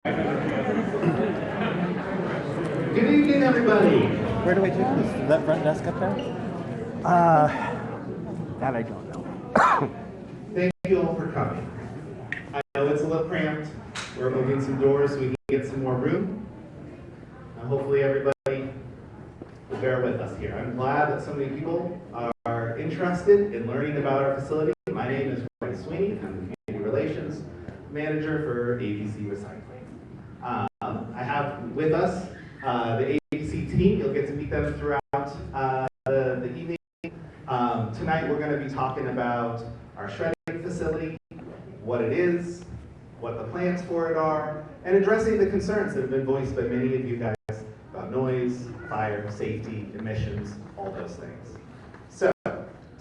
Good evening, everybody. Where do I take this? Is that front desk up there? That I don't know. Thank you all for coming. I know it's a little cramped. We're moving some doors so we can get some more room. Hopefully everybody will bear with us here. I'm glad that so many people are interested in learning about our facility. My name is Roy Sweeney. I'm the Community Relations Manager for ABC Recycling. I have with us the ABC team. You'll get to meet them throughout the evening. Tonight we're going to be talking about our shredding facility, what it is, what the plans for it are, and addressing the concerns that have been voiced by many of you guys about noise, fire, safety, emissions, all those things. So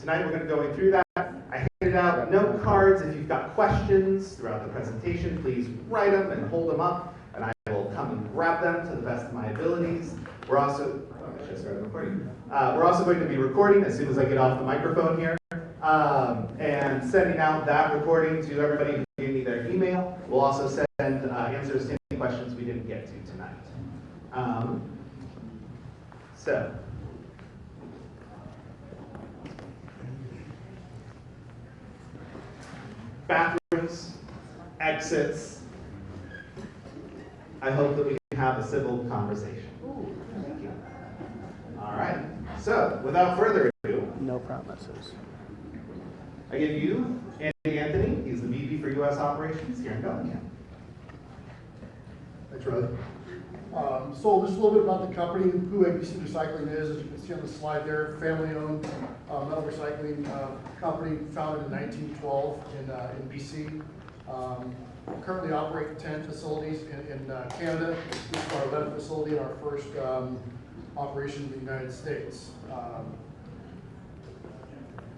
tonight we're going to go through that. I handed out note cards. If you've got questions throughout the presentation, please write them and hold them up, and I will come and grab them to the best of my abilities. We're also we're also going to be recording as soon as I get off the microphone here, and sending out that recording to everybody who gave me their email. We'll also send answers to any questions we didn't get to tonight. So, bathrooms, exits. I hope that we can have a civil conversation. Thank you. All right. So, without further ado, No promises. I give you Andy Anthony. He's the VP for U.S. Operations here in Bellingham. Thanks, Riley. So just a little bit about the company, who ABC Recycling is. As you can see on the slide there, family-owned metal recycling company founded in 1912 in BC. We currently operate 10 facilities in Canada. This is our 11th facility and our first operation in the United States.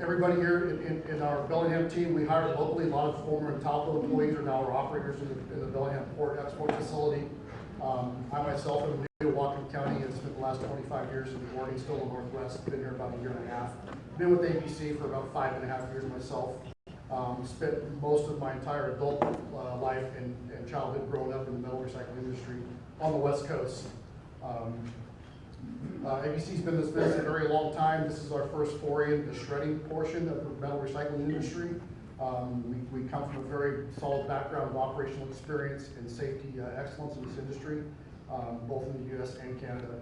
Everybody here in our Bellingham team, we hired locally. A lot of former Talco employees are now our operators in the Bellingham Port Export Facility. I myself am new to Whatcom County and spent the last 25 years in the Morganville Northwest. Been here about a year and a half. Been with ABC for about 5.5 years myself. Spent most of my entire adult life and childhood growing up in the metal recycling industry on the West Coast. ABC's been in this business a very long time. This is our first foray into the shredding portion of the metal recycling industry. We come from a very solid background of operational experience and safety excellence in this industry, both in the U.S. and Canada.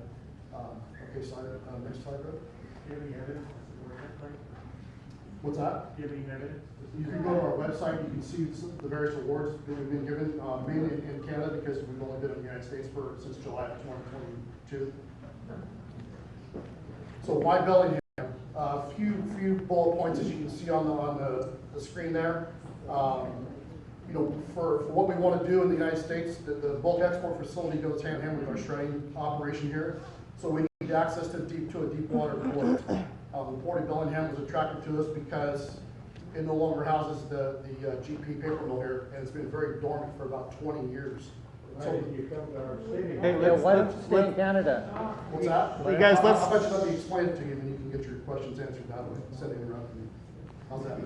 Okay, slide, next slide, bro. Do you have any evidence? What's that? Do you have any evidence? You can go to our website, you can see the various awards that we've been given, mainly in Canada because we've only been in the United States since July of 2022. So why Bellingham? A few bullet points as you can see on the screen there. You know, for what we want to do in the United States, the bulk export facility goes hand in hand with our shredding operation here. So we need access to a deep water port. The port of Bellingham was attracted to us because it no longer houses the GP paper mill here, and it's been very dormant for about 20 years. So, Hey, Why don't you stay in Canada? what's that? You guys, let's- How about you let me explain it to you, and you can get your questions answered that way, instead of interrupting me. How's that?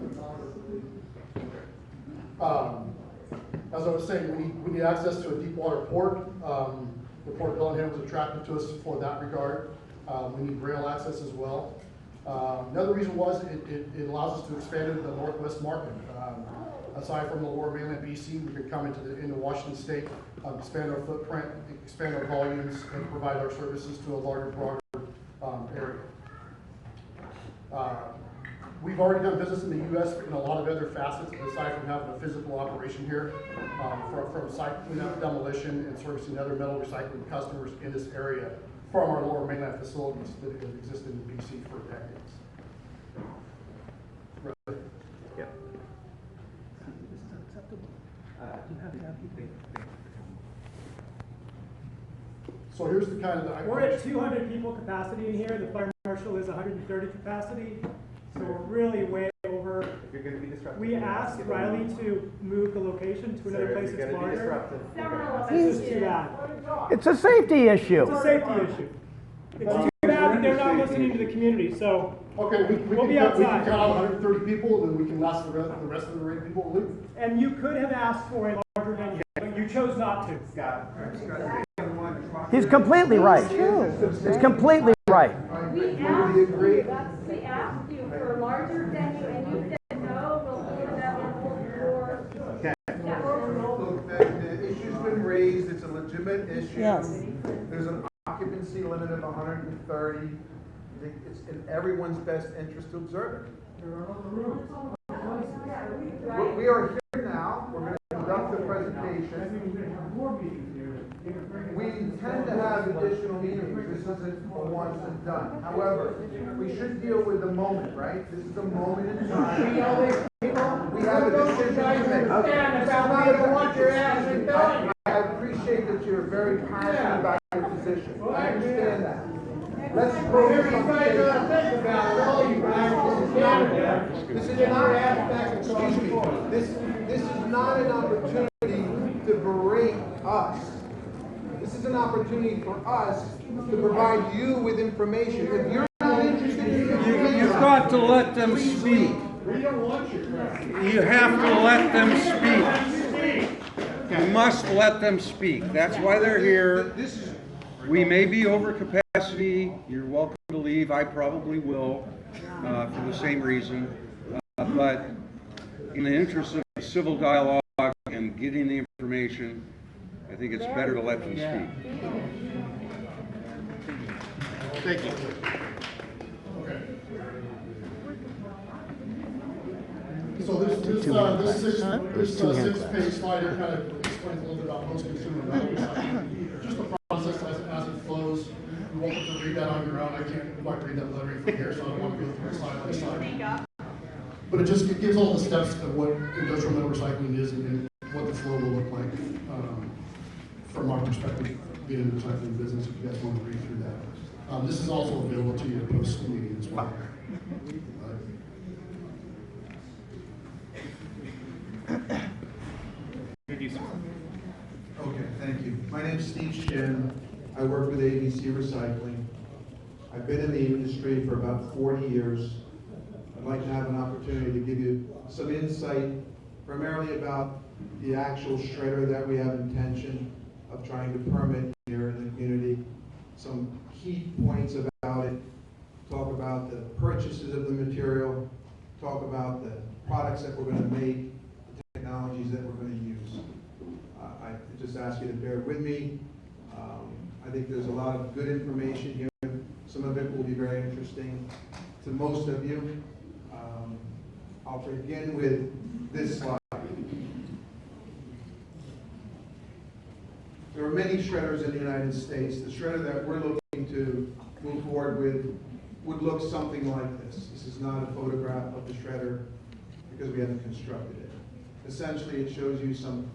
As I was saying, we need access to a deep water port. The Port of Bellingham was attracted to us for that regard. We need rail access as well. Another reason was it allows us to expand into the Northwest market. Aside from the lower mainland BC, we could come into Washington State, expand our footprint, expand our volumes, and provide our services to a larger, broader area. We've already done business in the U.S. in a lot of other facets, aside from having a physical operation here, from site cleanup, demolition, and servicing other metal recycling customers in this area from our lower mainland facilities that have existed in BC for decades. Right. Yep. So here's the kind of We're at 200 people capacity in here. The fire marshal is 130 capacity. So we're really way over. If you're going to be disruptive, We asked Riley to move the location to another place that's larger. This is too bad. It's a safety issue. It's a safety issue. It's too bad that they're not listening to the community. So Okay, we We'll be can outside. count on 130 people, and then we can ask the rest of the people to leave. and you could have asked for a larger venue. But you chose not to. He's completely right. He's completely right. We asked you for a larger venue and you said no, we'll do that one for. Okay. Look, the issue's been raised, it's a legitimate issue. Yes. There's an occupancy limit of 130. I think it's in everyone's best interest to observe it. We are here now, we're going to conduct the presentation. We intend to have additional meetings, this isn't a once and done. However, we should deal with the moment, right? This is the moment in time. We have a decision to make. I appreciate that you're very passionate about your position. I understand that. Let's focus on this is not, excuse me, this is not an opportunity to berate us. This is an opportunity for us to provide you with information. If you're not interested in information, You've got to let them speak. You have to let them speak. You must let them speak. That's why they're here. We may be over capacity. You're welcome to leave. I probably will for the same reason. But in the interest of civil dialogue and getting the information, I think it's better to let them speak. Thank you. So this six-page slide here kind of explains a little bit about post-consumer value recycling. Just the process as it flows. You won't have to read that on your own. I can't quite read that lettering from here, so I don't want to go through it slide by slide. But it gives all the steps of what industrial metal recycling is and what the flow will look like from our perspective, being in the recycling business. If you guys want to read through that, this is also available to you post-meeting as well. Okay, thank you. My name's Steve Shin. I work with ABC Recycling. I've been in the industry for about 40 years. I'd like to have an opportunity to give you some insight, primarily about the actual shredder that we have intention of trying to permit here in the community. Some key points about it. Talk about the purchases of the material. Talk about the products that we're going to make, the technologies that we're going to use. I just ask you to bear with me. I think there's a lot of good information here. Some of it will be very interesting to most of you. I'll begin with this slide. There are many shredders in the United States. The shredder that we're looking to move forward with would look something like this. This is not a photograph of the shredder because we haven't constructed it. Essentially, it shows you some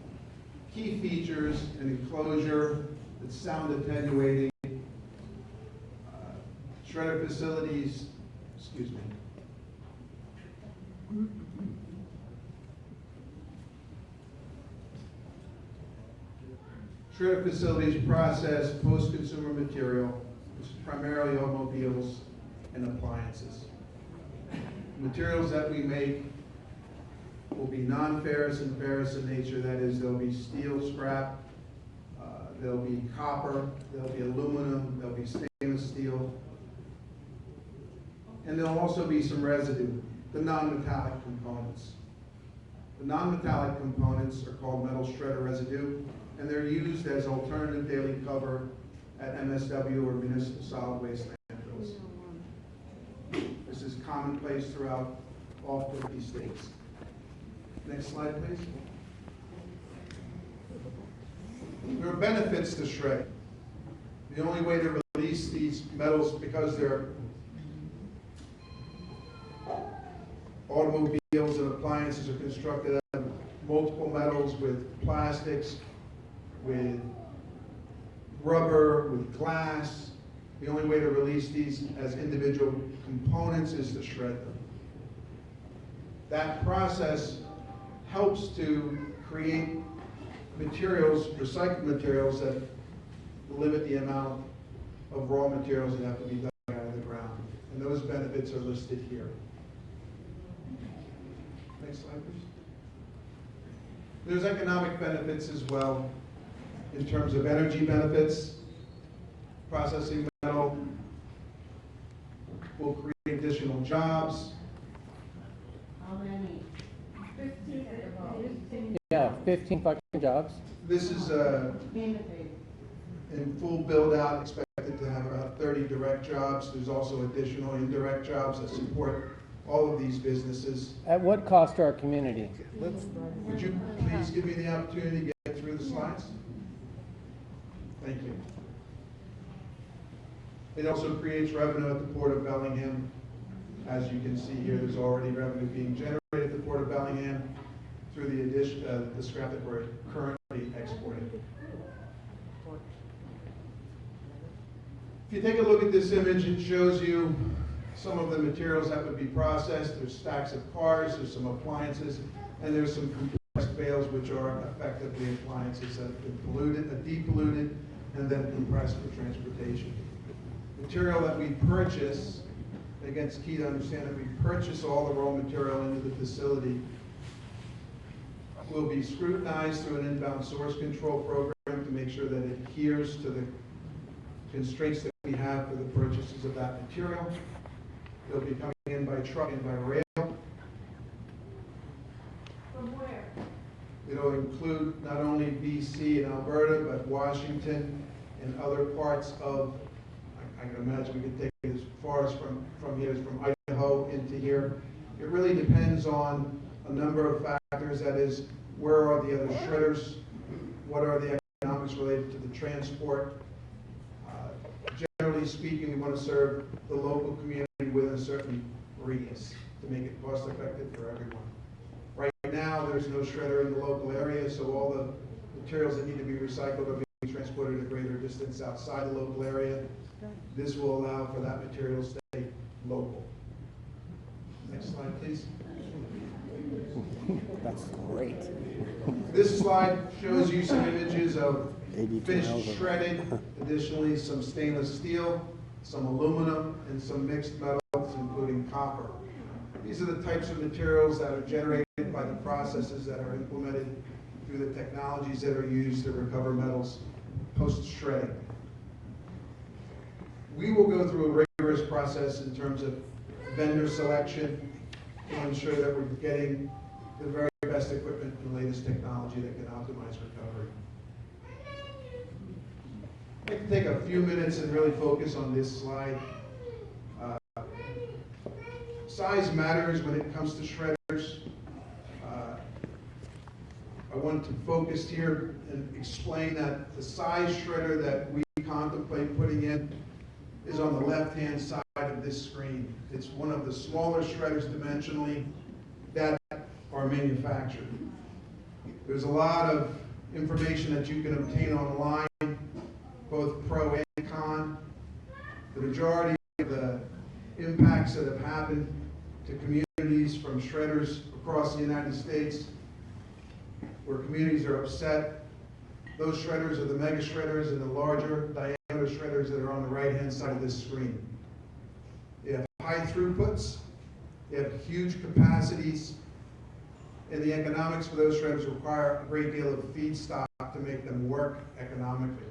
key features, an enclosure that's sound attenuating, shredder facilities, excuse me. Shredder facilities process post-consumer material, which is primarily automobiles and appliances. Materials that we make will be non-ferrous and ferrous in nature. That is, there'll be steel scrap, there'll be copper, there'll be aluminum, there'll be stainless steel, and there'll also be some residue, the non-metallic components. The non-metallic components are called metal shredder residue, and they're used as alternative daily cover at MSW or municipal solid waste landfills. This is commonplace throughout all 50 states. Next slide, please. There are benefits to shredding. The only way to release these metals, because they're automobiles and appliances are constructed out of multiple metals with plastics, with rubber, with glass. The only way to release these as individual components is to shred them. That process helps to create materials, recycled materials, that limit the amount of raw materials that have to be dug out of the ground. And those benefits are listed here. Next slide, please. There's economic benefits as well, in terms of energy benefits. Processing metal will create additional jobs. How many? 15 at the most. Yeah, 15 fucking jobs. This is in full build-out, expected to have about 30 direct jobs. There's also additional indirect jobs that support all of these businesses. At what cost to our community? Would you please give me the opportunity to get through the slides? Thank you. It also creates revenue at the Port of Bellingham. As you can see here, there's already revenue being generated at the Port of Bellingham through the addition, the scrap that we're currently exporting. If you take a look at this image, it shows you some of the materials that would be processed. There's stacks of cars, there's some appliances, and there's some compressed bales, which are effectively appliances that have been polluted, depolluted, and then compressed for transportation. Material that we purchase, again, it's key to understand that we purchase all the raw material into the facility, will be scrutinized through an inbound source control program to make sure that it adheres to the constraints that we have for the purchases of that material. It'll be coming in by truck and by rail. From where? It'll include not only BC and Alberta, but Washington and other parts of, I can imagine we could take it as far as from here, as from Idaho into here. It really depends on a number of factors. That is, where are the other shredders? What are the economics related to the transport? Generally speaking, we want to serve the local community within a certain radius to make it cost effective for everyone. Right now, there's no shredder in the local area, so all the materials that need to be recycled are being transported a greater distance outside the local area. This will allow for that material to stay local. Next slide, please. That's great. This slide shows you some images of finished shredded, additionally some stainless steel, some aluminum, and some mixed metals, including copper. These are the types of materials that are generated by the processes that are implemented through the technologies that are used to recover metals post-shredding. We will go through a rigorous process in terms of vendor selection to ensure that we're getting the very best equipment and the latest technology that can optimize recovery. I'd like to take a few minutes and really focus on this slide. Size matters when it comes to shredders. I want to focus here and explain that the size shredder that we contemplate putting in is on the left-hand side of this screen. It's one of the smaller shredders dimensionally that are manufactured. There's a lot of information that you can obtain online, both pro and con. The majority of the impacts that have happened to communities from shredders across the United States, where communities are upset, those shredders are the mega shredders and the larger diameter shredders that are on the right-hand side of this screen. They have high throughputs, they have huge capacities, and the economics for those shredders require a great deal of feedstock to make them work economically.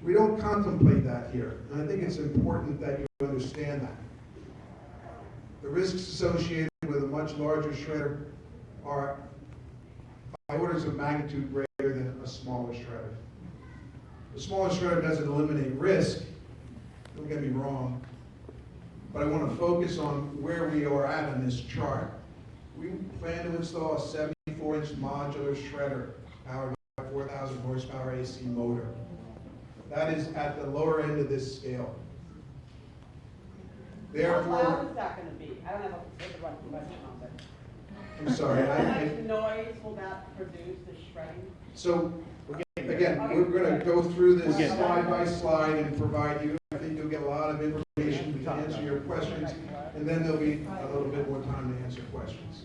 We don't contemplate that here, and I think it's important that you understand that. The risks associated with a much larger shredder are by orders of magnitude greater than a smaller shredder. The smaller shredder doesn't eliminate risk, don't get me wrong, but I want to focus on where we are at on this chart. We plan to install a 74-inch modular shredder powered by a 4,000 horsepower AC motor. That is at the lower end of this scale. Therefore, how loud is that going to be? I don't have a question on that. I'm sorry. How much noise will that produce, the shredding? So, again, we're going to go through this slide by slide and provide you, I think you'll get a lot of information to answer your questions, and then there'll be a little bit more time to answer questions.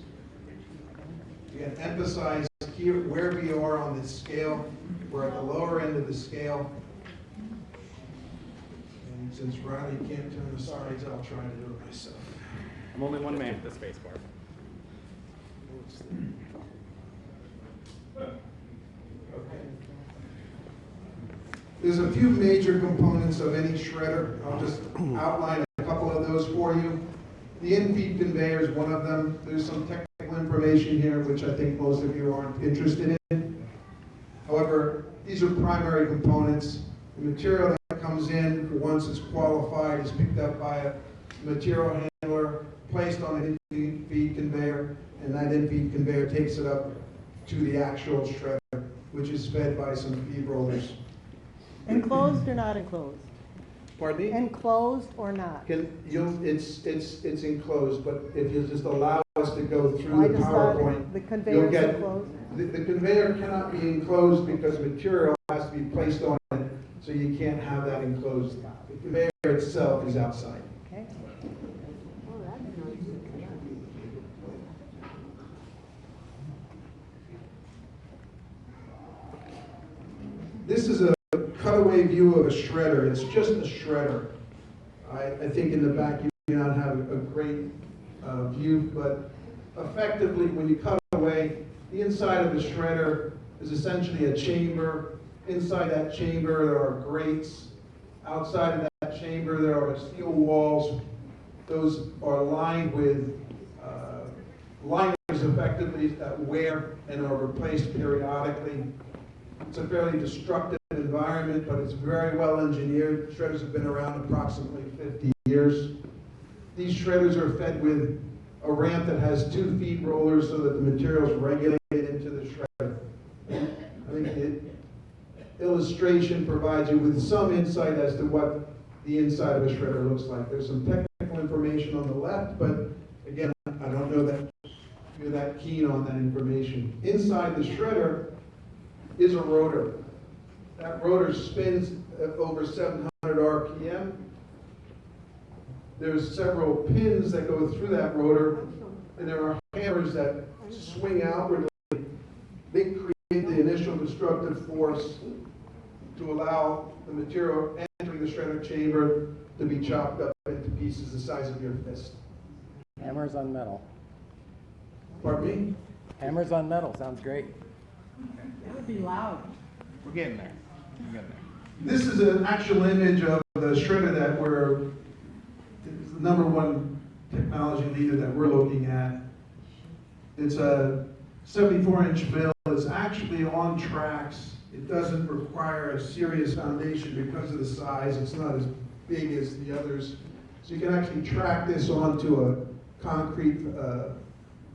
Again, emphasize here where we are on this scale. We're at the lower end of the scale. And since Riley can't turn the slides, I'll try to do it myself. I'm only one man at the space bar. There's a few major components of any shredder. I'll just outline a couple of those for you. The in-feed conveyor is one of them. There's some technical information here which I think most of you aren't interested in. However, these are primary components. The material that comes in, once it's qualified, is picked up by a material handler, placed on an in-feed conveyor, and that in-feed conveyor takes it up to the actual shredder, which is fed by some feed rollers. Enclosed or not enclosed? Pardon me? Enclosed or not? It's enclosed, but if you just allow us to go I through the just thought PowerPoint, the you'll conveyor is get, enclosed. the conveyor cannot be enclosed because material has to be placed on it, so you can't have that enclosed. The conveyor itself is outside. Okay. This is a cutaway view of a shredder. It's just a shredder. I think in the back you may not have a great view, but effectively when you cut away, the inside of the shredder is essentially a chamber. Inside that chamber there are grates. Outside of that chamber there are steel walls. Those are lined with liners effectively that wear and are replaced periodically. It's a fairly destructive environment, but it's very well engineered. Shredders have been around approximately 50 years. These shredders are fed with a ramp that has 2 feed rollers so that the material is regulated into the shredder. I think the illustration provides you with some insight as to what the inside of a shredder looks like. There's some technical information on the left, but again, I don't know that you're that keen on that information. Inside the shredder is a rotor. That rotor spins at over 700 RPM. There's several pins that go through that rotor, and there are hammers that swing outwardly. They create the initial destructive force to allow the material entering the shredder chamber to be chopped up into pieces the size of your fist. Hammers on metal. Pardon me? Hammers on metal, sounds great. It would be loud. We're getting there. We're getting there. This is an actual image of the shredder that we're, it's the #1 technology leader that we're looking at. It's a 74-inch mill. It's actually on tracks. It doesn't require a serious foundation because of the size. It's not as big as the others. So you can actually track this onto a concrete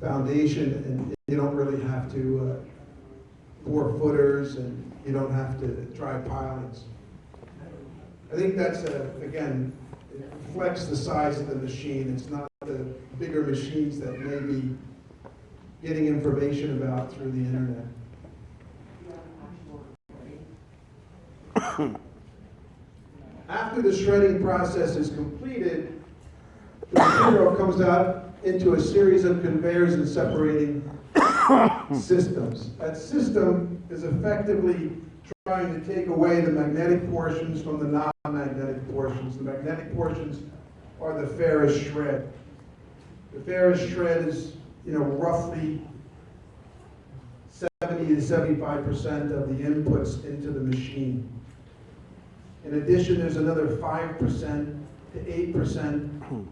foundation, and you don't really have to bore footers, and you don't have to drive pilings. I think that's, again, it reflects the size of the machine. It's not the bigger machines that may be getting information about through the internet. After the shredding process is completed, the material comes out into a series of conveyors and separating systems. That system is effectively trying to take away the magnetic portions from the non-magnetic portions. The magnetic portions are the ferrous shred. The ferrous shred is, roughly 70 to 75% of the inputs into the machine. In addition, there's another 5% to 8%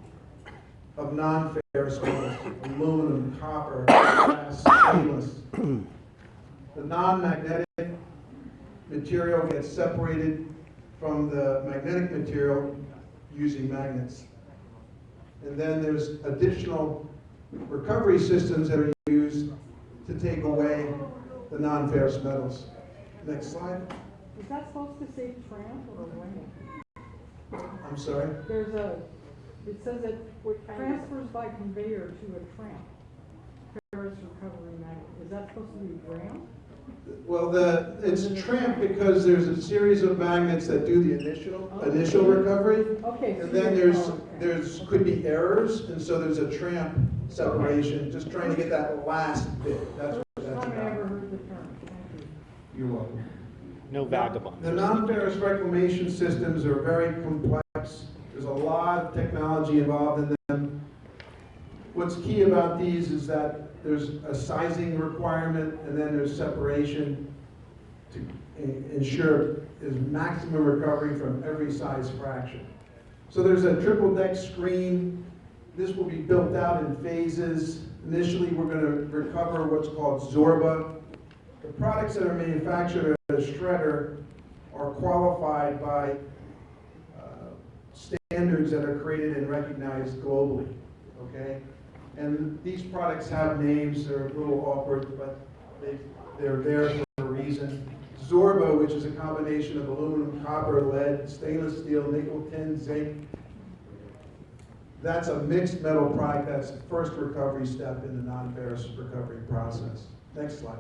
of non-ferrous metals, aluminum, copper, glass, stainless. The non-magnetic material gets separated from the magnetic material using magnets. And then there's additional recovery systems that are used to take away the non-ferrous metals. Next slide. Is that supposed to say tramp or ramp? I'm sorry. It says that transfers by conveyor to a tramp. Ferrous recovery magnet. Is that supposed to be ramp? Well, it's tramp because there's a series of magnets that do the initial recovery. Okay. And then there's could be errors, and so there's a tramp separation, just trying to get that last bit. That's what that's First time I about. ever heard the term. Thank you. You're welcome. No vagabonds. The non-ferrous reclamation systems are very complex. There's a lot of technology involved in them. What's key about these is that there's a sizing requirement, and then there's separation to ensure is maximum recovery from every size fraction. So there's a triple deck screen. This will be built out in phases. Initially, we're going to recover what's called Zorba. The products that are manufactured at a shredder are qualified by standards that are created and recognized globally, okay? And these products have names, they're a little awkward, but they're there for a reason. Zorba, which is a combination of aluminum, copper, lead, stainless steel, nickel, tin, zinc. That's a mixed metal product. That's the first recovery step in the non-ferrous recovery process. Next slide.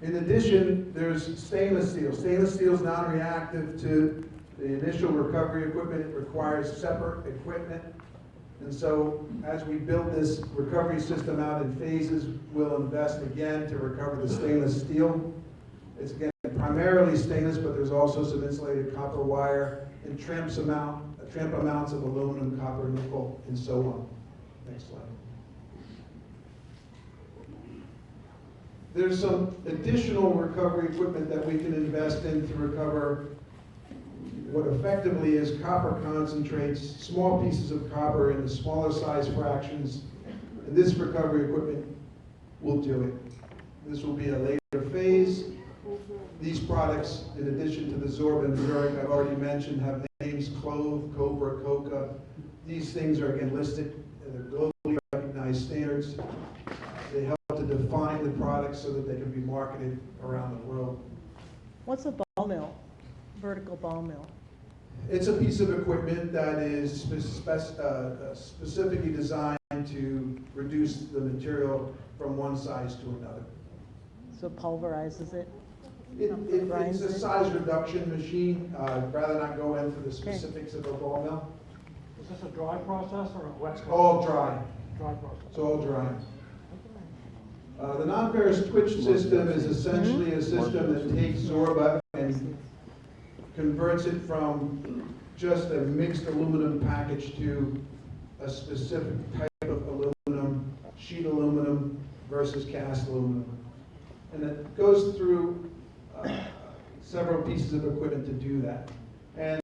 In addition, there's stainless steel. Stainless steel is non-reactive to the initial recovery equipment. It requires separate equipment. And so as we build this recovery system out in phases, we'll invest again to recover the stainless steel. It's again primarily stainless, but there's also some insulated copper wire and tramp amounts of aluminum, copper, nickel, and so on. Next slide. There's some additional recovery equipment that we can invest in to recover what effectively is copper concentrates, small pieces of copper in the smaller size fractions. And this recovery equipment will do it. This will be a later phase. These products, in addition to the Zorba and Zurich I've already mentioned, have names Clove, Cobra, Coca. These things are again listed in the globally recognized standards. They help to define the products so that they can be marketed around the world. What's a ball mill? Vertical ball mill? It's a piece of equipment that is specifically designed to reduce the material from one size to another. So it pulverizes it? It's a size reduction machine. I'd rather not go into the specifics of a ball mill. Is this a dry process or a wet process? All dry. Dry process. It's all dry. The non-ferrous twitch system is essentially a system that takes Zorba and converts it from just a mixed aluminum package to a specific type of aluminum, sheet aluminum versus cast aluminum. And it goes through several pieces of equipment to do that. And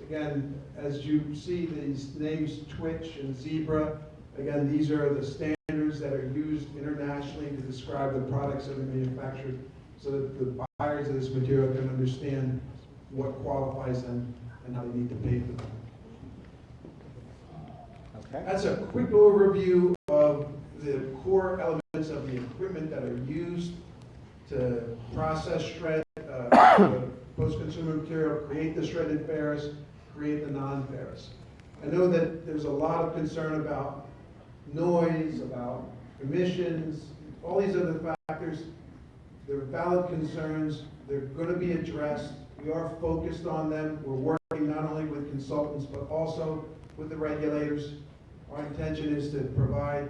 again, as you see these names, Twitch and Zebra, again, these are the standards that are used internationally to describe the products that are manufactured so that the buyers of this material can understand what qualifies them and how they need to pay for them. Okay. That's a quick overview of the core elements of the equipment that are used to process shred, post-consumer material, create the shredded ferrous, create the non-ferrous. I know that there's a lot of concern about noise, about emissions, all these other factors. They're valid concerns. They're going to be addressed. We are focused on them. We're working not only with consultants, but also with the regulators. Our intention is to provide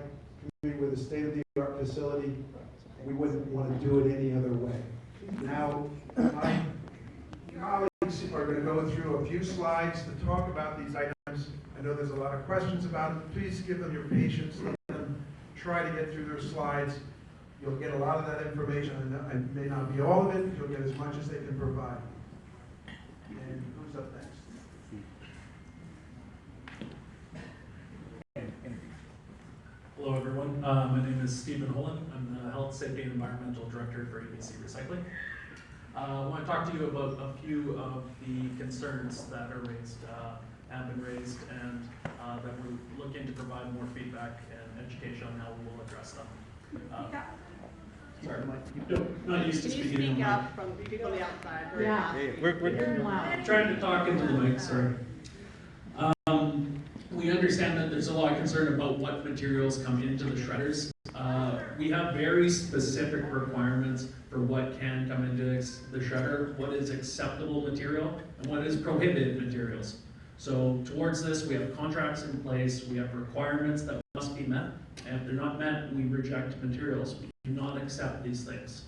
community with a state-of-the-art facility. We wouldn't want to do it any other way. Now, my colleagues are going to go through a few slides to talk about these items. I know there's a lot of questions about it. Please give them your patience. Let them try to get through their slides. You'll get a lot of that information. It may not be all of it. You'll get as much as they can provide. And who's up next? Hello everyone, my name is Stephen Holland. I'm the Health, Safety and Environmental Director for ABC Recycling. I want to talk to you about a few of the concerns that are raised, have been raised, and that we're looking to provide more feedback and education on how we will address them. Sorry, not used to speaking in the mic. from people outside? Yeah. We're I'm trying to talk into the mic, sorry. We understand that there's a lot of concern about what materials come into the shredders. We have very specific requirements for what can come into the shredder, what is acceptable material, and what is prohibited materials. So towards this, we have contracts in place, we have requirements that must be met, and if they're not met, we reject materials. We do not accept these things.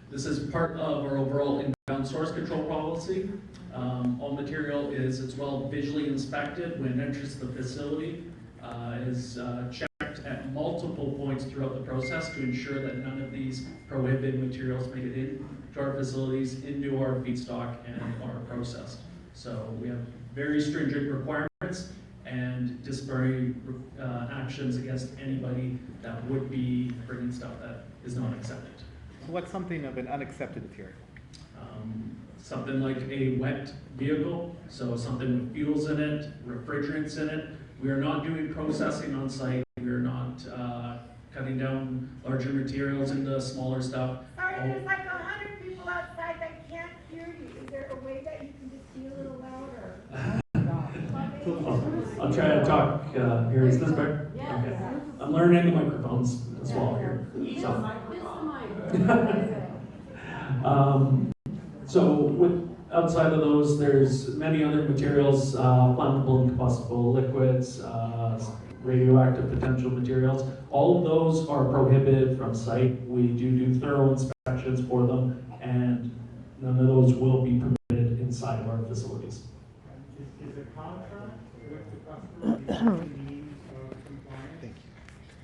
This is part of our overall inbound source control policy. All material is as well visually inspected when it enters the facility, is checked checked at multiple points throughout the process to ensure that none of these prohibited materials make it into our facilities, into our feedstock, and are processed. So we have very stringent requirements and disciplinary actions against anybody that would be bringing stuff that is not accepted. So what's something of an unaccepted material? Something like a wet vehicle, so something with fuels in it, refrigerants in it. We are not doing processing on site. We are not cutting down larger materials into smaller stuff. Sorry, there's like 100 people outside that can't hear you. Is there a way that you can just be a little louder? I'll try to talk here. Is this better? Yeah. Okay. I'm learning the microphones as well here. So with outside of those, there's many other materials, flammable and combustible liquids, radioactive potential materials. All of those are prohibited from site. We do thorough inspections for them, and none of those will be permitted inside of our facilities. Is a contract with the customer means of compliance?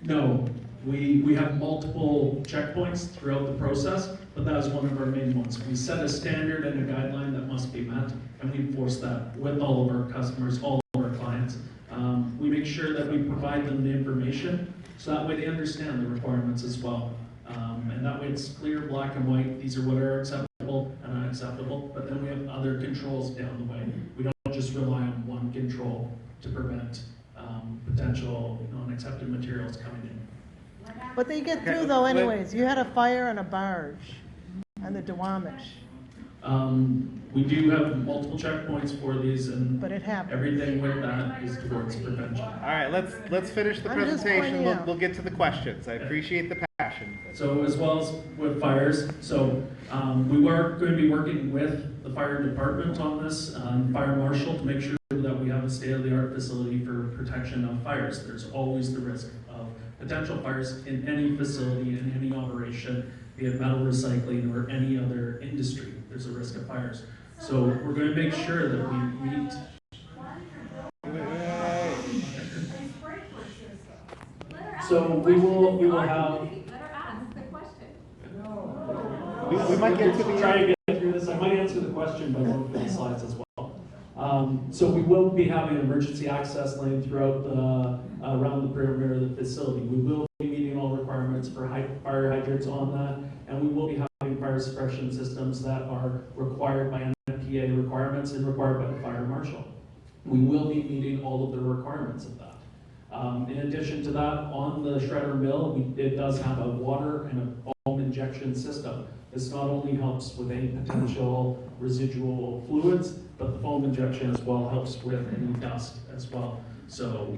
No, we have multiple checkpoints throughout the process, but that is one of our main ones. We set a standard and a guideline that must be met, and we enforce that with all of our customers, all of our clients. We make sure that we provide them the information, so that way they understand the requirements as well. And that way it's clear, black and white, these are what are acceptable and unacceptable, but then we have other controls down the way. We don't just rely on one control to prevent potential unaccepted materials coming in. But they get through though anyways. You had a fire on a barge on the Duwamish, We do have multiple checkpoints for these, and but it happened. everything with that is towards prevention. All right, let's finish the I'm just presentation. pointing out. We'll get to the questions. I appreciate the passion. So as well as with fires, so we were going to be working with the fire department on this, fire marshal, to make sure that we have a state-of-the-art facility for protection of fires. There's always the risk of potential fires in any facility, in any operation, be it metal recycling or any other industry. There's a risk of fires. So we're going to make sure that we meet. So we will have. Let her ask the question. We might get to the Try to get through this. I might answer the question by going through the slides as well. So we will be having emergency access lane throughout the around the perimeter of the facility. We will be meeting all requirements for fire hydrants on that, and we will be having fire suppression systems that are required by NFPA requirements and required by the fire marshal. We will be meeting all of the requirements of that. In addition to that, on the shredder mill, it does have a water and a foam injection system. This not only helps with any potential residual fluids, but the foam injection as well helps with any dust as well. So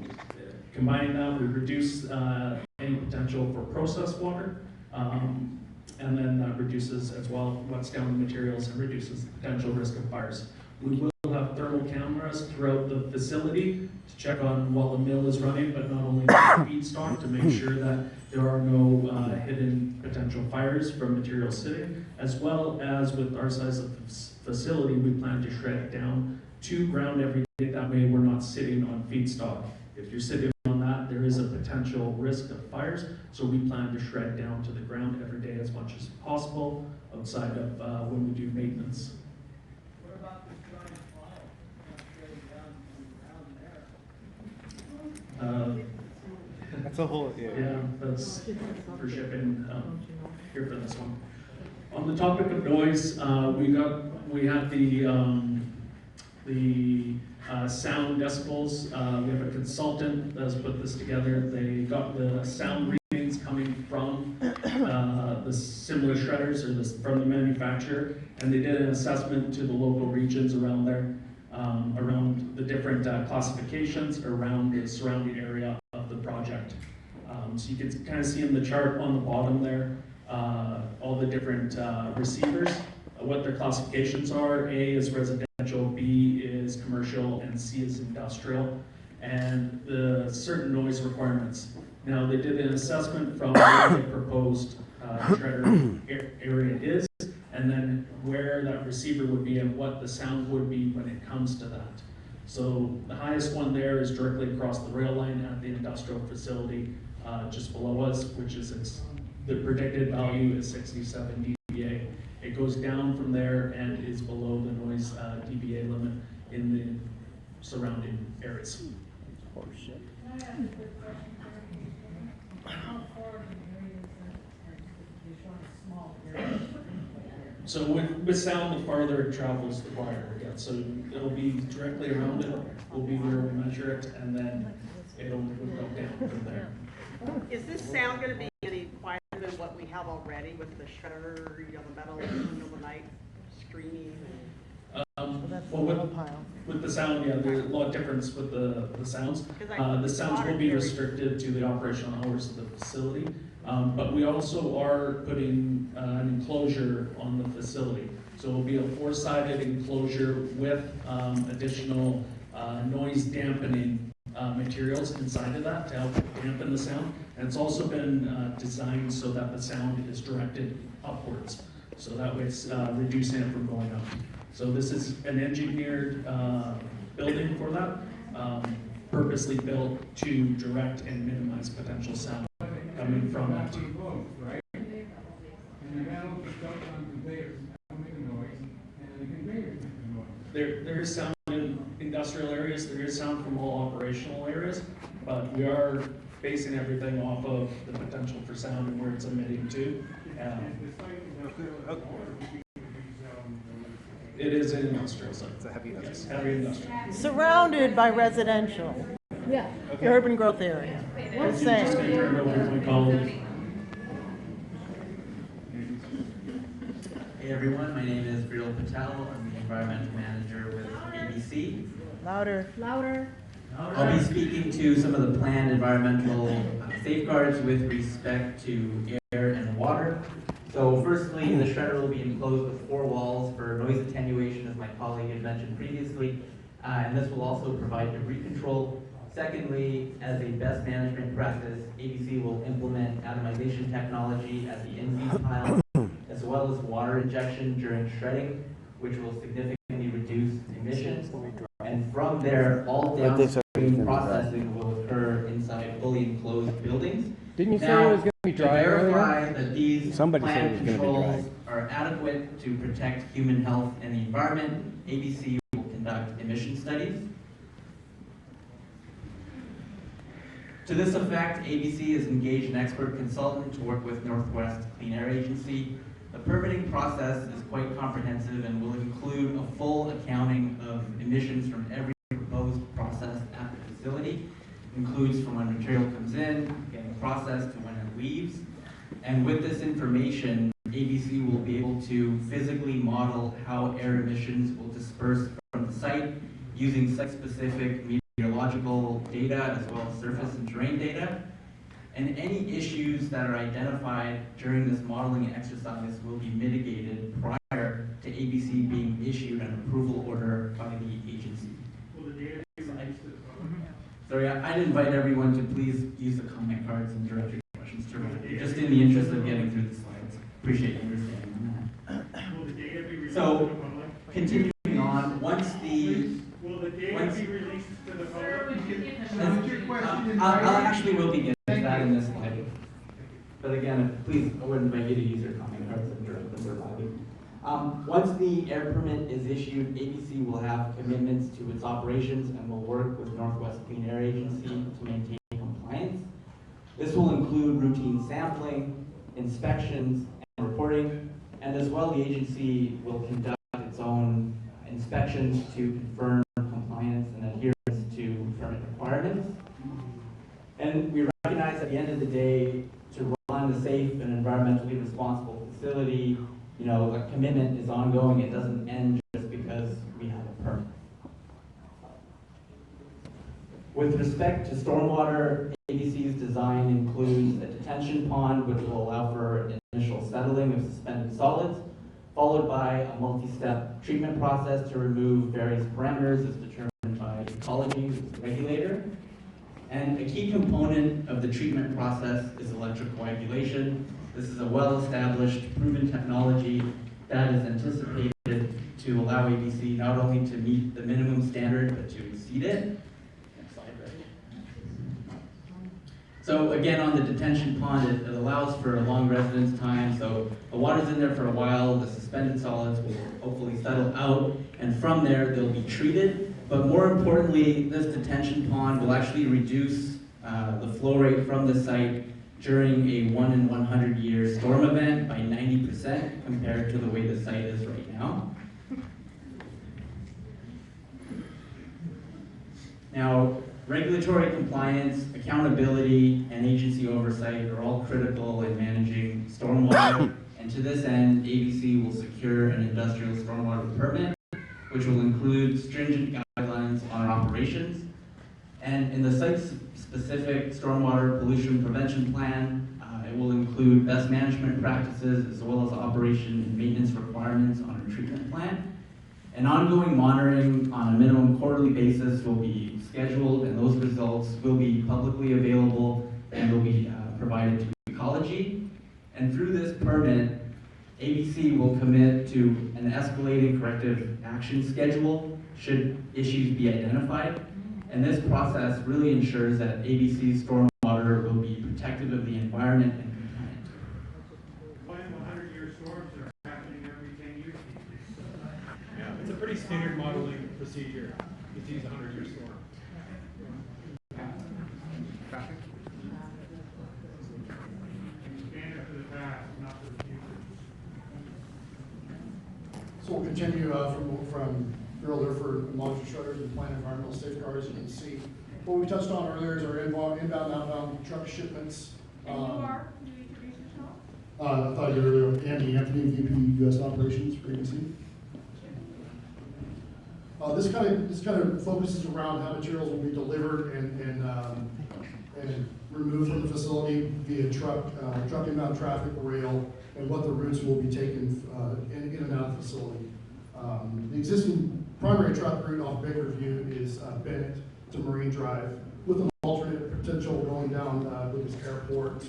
combining that, we reduce any potential for processed water, and then that reduces as well what's down the materials and reduces the potential risk of fires. We will have thermal cameras throughout the facility to check on while the mill is running, but not only the feedstock, to make sure that there are no hidden potential fires from materials sitting, as well as with our size of facility, we plan to shred it down to ground every day. That way we're not sitting on feedstock. If you're sitting on that, there is a potential risk of fires, so we plan to shred down to the ground every day as much as possible outside of when we do maintenance. That's a whole, Yeah, that's for shipping here for this one. On the topic of noise, we have the sound decibels. We have a consultant that's put this together. They got the sound readings coming from the similar shredders or from the manufacturer, and they did an assessment to the local regions around there, around the different classifications around the surrounding area of the project. So you can kind of see in the chart on the bottom there, all the different receivers, what their classifications are. A is residential, B is commercial, and C is industrial, and the certain noise requirements. Now, they did an assessment from where the proposed shredder area is, and then where that receiver would be and what the sound would be when it comes to that. So the highest one there is directly across the rail line at the industrial facility. just below us, which is the predicted value is 67 dBA. It goes down from there and is below the noise dBA limit in the surrounding areas. Horseshit. So with sound, the farther it travels, the quieter it gets. So it'll be directly around it, will be where we measure it, and then it'll go down from there. Is this sound gonna be any quieter than what we have already with the shredder, you know, the metal in the middle of the night screaming? That's the Well, little pile. with the sound, yeah, there's a lot of difference with the sounds. 'Cause I- The sounds will be water restricted to the operational hours of the facility. But we also are putting an enclosure on the facility. So it'll be a four-sided enclosure with additional noise dampening materials inside of that to help dampen the sound. And it's also been designed so that the sound is directed upwards. So that way it's reducing it from going up. So this is an engineered building for that, purposely built to direct and minimize potential sound coming from that. There is sound in industrial areas, there is sound from all operational areas, but we are basing everything off of the potential for sound and where it's emitting to. It is an industrial site. It's a heavy industrial. Heavy industrial. Surrounded by residential, Yeah. urban growth area. Just Just gonna saying. turn it over to my colleague. Hey everyone, my name is Viral Patel. I'm the environmental manager with ABC. Louder. Louder. I'll be speaking to some of the planned environmental safeguards with respect to air and water. So firstly, the shredder will be enclosed with 4 walls for noise attenuation, as my colleague had mentioned previously, and this will also provide debris control. Secondly, as a best management practice, ABC will implement atomization technology at the in-feed pile, as well as water injection during shredding, which will significantly reduce emissions. And from there, all downstream processing will occur inside fully enclosed buildings. Didn't you say Now, it was gonna be dry to verify earlier? that these Somebody said it plant was gonna be dry. controls are adequate to protect human health and the environment, ABC will conduct emission studies. To this effect, ABC has engaged an expert consultant to work with Northwest Clean Air Agency. The permitting process is quite comprehensive and will include a full accounting of emissions from every proposed process at the facility. Includes from when material comes in, getting processed, to when it leaves. And with this information, ABC will be able to physically model how air emissions will disperse from the site using site-specific meteorological data as well as surface and terrain data. And any issues that are identified during this modeling exercise will be mitigated prior to ABC being issued an approval order by the agency. Sorry, I'd invite everyone to please use the comment cards and direct your questions to Randy, just in the interest of getting through the slides. Appreciate your understanding on that. So, continuing on, once the... Will the data be released to the public? I'll actually will be getting that in this slide. But again, please, I would invite you to use your comment cards and direct them to Randy. Once the air permit is issued, ABC will have commitments to its operations and will work with Northwest Clean Air Agency to maintain compliance. This will include routine sampling, inspections, and reporting, and as well the agency will conduct its own inspections to confirm compliance and adherence to permit requirements. And we recognize at the end of the day, to run a safe and environmentally responsible facility, you know, a commitment is ongoing. It doesn't end just because we have a permit. With respect to stormwater, ABC's design includes a detention pond, which will allow for initial settling of suspended solids, followed by a multi-step treatment process to remove various parameters as determined by ecology, the regulator. And a key component of the treatment process is electrocoagulation. This is a well-established, proven technology that is anticipated to allow ABC not only to meet the minimum standard, but to exceed it. Next slide, Rick. So again, on the detention pond, it allows for a long residence time, so the water's in there for a while, the suspended solids will hopefully settle out, and from there, they'll be treated. But more importantly, this detention pond will actually reduce the flow rate from the site during a 1 in 100 year storm event by 90% compared to the way the site is right now. Now, regulatory compliance, accountability, and agency oversight are all critical in managing stormwater, and to this end, ABC will secure an industrial stormwater permit, which will include stringent guidelines on our operations. And in the site-specific stormwater pollution prevention plan, it will include best management practices as well as operation and maintenance requirements on our treatment plant. And ongoing monitoring on a minimum quarterly basis will be scheduled, and those results will be publicly available and will be provided to Ecology. And through this permit, ABC will commit to an escalating corrective action schedule should issues be identified. And this process really ensures that ABC's stormwater will be protective of the environment and compliant. Plan 100-year storms are happening every 10 years. Yeah, it's a pretty standard modeling procedure to use a 100-year storm. Standard for the past, not for the future. So we'll continue from Bureau Lifford, monster shutters and plant environmental safeguards. You can see what we touched on earlier is our inbound, outbound truck shipments. And you are, can you introduce yourself? I thought you earlier, Andy Anthony, VP U.S. Operations for ABC. This kind of focuses around how materials will be delivered and removed from the facility via truck inbound traffic, rail, and what the routes will be taken in and out of the facility. The existing primary truck route off Bakerview is Bennett to Marine Drive, with an alternate potential going down Lucas Airport to